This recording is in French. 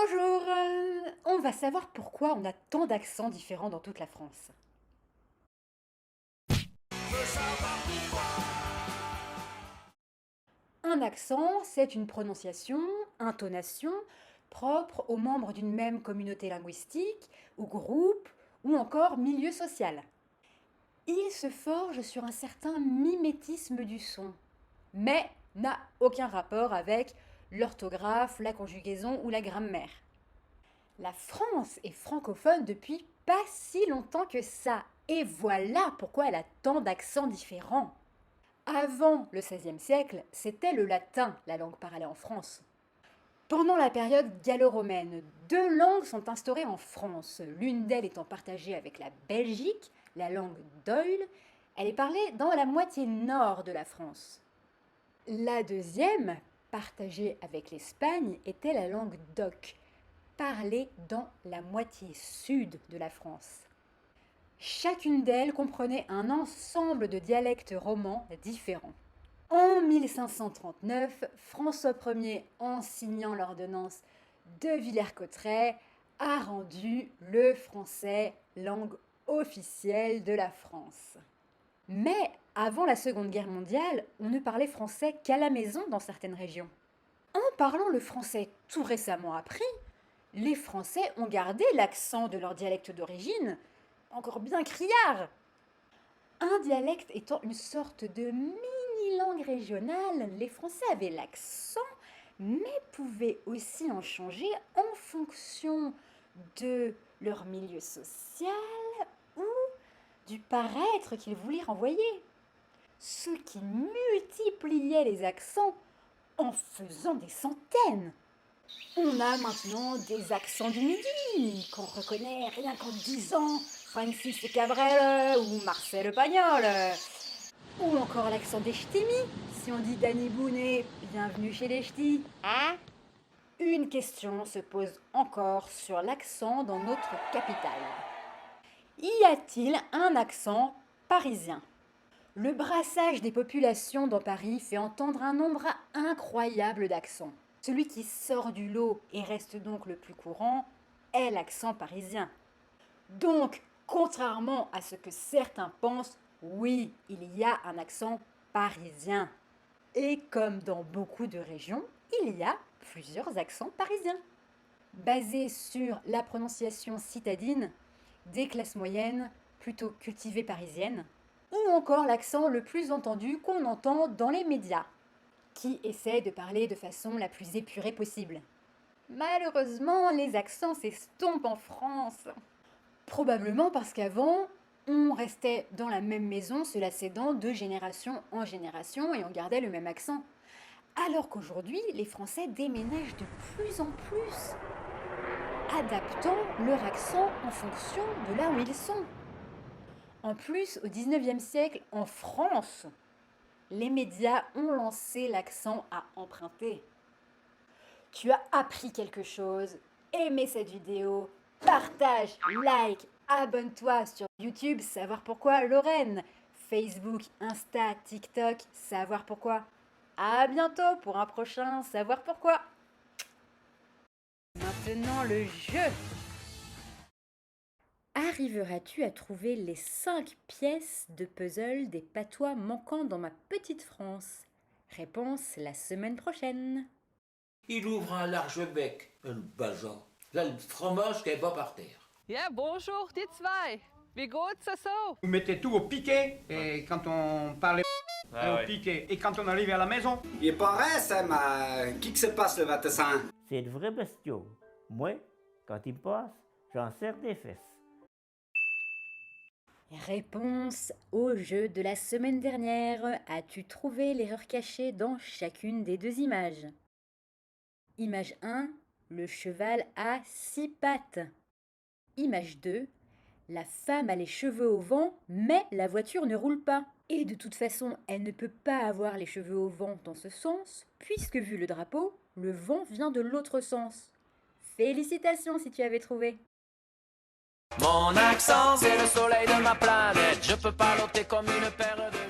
Bonjour, on va savoir pourquoi on a tant d'accents différents dans toute la France. Un accent, c'est une prononciation, intonation, propre aux membres d'une même communauté linguistique, ou groupe, ou encore milieu social. Il se forge sur un certain mimétisme du son, mais n'a aucun rapport avec l'orthographe, la conjugaison ou la grammaire. La France est francophone depuis pas si longtemps que ça, et voilà pourquoi elle a tant d'accents différents. Avant le XVIe siècle, c'était le latin, la langue parlée en France. Pendant la période gallo-romaine, deux langues sont instaurées en France, l'une d'elles étant partagée avec la Belgique, la langue d'Oïl. Elle est parlée dans la moitié nord de la France. La deuxième, partagée avec l'Espagne, était la langue d'oc, parlée dans la moitié sud de la France. Chacune d'elles comprenait un ensemble de dialectes romans différents. En 1539, François Ier, en signant l'ordonnance de Villers-Cotterêts, a rendu le français langue officielle de la France. Mais avant la Seconde Guerre mondiale, on ne parlait français qu'à la maison dans certaines régions. En parlant le français tout récemment appris, les Français ont gardé l'accent de leur dialecte d'origine, encore bien criard. Un dialecte étant une sorte de mini-langue régionale, les Français avaient l'accent, mais pouvaient aussi en changer en fonction de leur milieu social ou du paraître qu'ils voulaient renvoyer. Ce qui multipliait les accents en faisant des centaines. On a maintenant des accents du Midi qu'on reconnaît rien qu'en disant Francis Cabrel ou Marcel Pagnol. Ou encore l'accent des ch'tis, si on dit Danny Boone, bienvenue chez les ch'tis. Hein? Une question se pose encore sur l'accent dans notre capitale. Y a-t-il un accent parisien? Le brassage des populations dans Paris fait entendre un nombre incroyable d'accents. Celui qui sort du lot et reste donc le plus courant est l'accent parisien. Donc, contrairement à ce que certains pensent, oui, il y a un accent parisien. Et comme dans beaucoup de régions, il y a plusieurs accents parisiens. Basés sur la prononciation citadine, des classes moyennes, plutôt cultivées parisiennes, ou encore l'accent le plus entendu qu'on entend dans les médias, qui essaie de parler de façon la plus épurée possible. Malheureusement, les accents s'estompent en France. Probablement parce qu'avant, on restait dans la même maison, se lassant de génération en génération et on gardait le même accent. Alors qu'aujourd'hui, les Français déménagent de plus en plus, adaptant leur accent en fonction de là où ils sont. En plus, au XIXe siècle, en France, les médias ont lancé l'accent à emprunter. Tu as appris quelque chose, aimez cette vidéo, partage, like, abonne-toi sur YouTube, savoir pourquoi Lorraine, Facebook, Insta, TikTok, savoir pourquoi. À bientôt pour un prochain savoir pourquoi. Maintenant le jeu. Arriveras-tu à trouver les 5 pièces de puzzle des patois manquants dans ma petite France? Réponse la semaine prochaine. Il ouvre un large bec, un bazar. Là, le fromage qui va par terre. Ja, bonjour, die zwei. Wie geht's so? Vous mettez tout au piquet, et quand on parle au piquet, et quand on arrive à la maison, Il paraît, ça, mais qui que se passe le vatissin? C'est de vrais bestiaux. Moi, quand ils passent, j'en serre des fesses. Réponse au jeu de la semaine dernière. As-tu trouvé l'erreur cachée dans chacune des deux images? Image 1, le cheval a 6 pattes. Image 2, la femme a les cheveux au vent, mais la voiture ne roule pas. Et de toute façon, elle ne peut pas avoir les cheveux au vent dans ce sens, puisque vu le drapeau, le vent vient de l'autre sens. Félicitations si tu avais trouvé. Mon accent, c'est le soleil de ma planète. Je peux pas l'ôter comme une paire de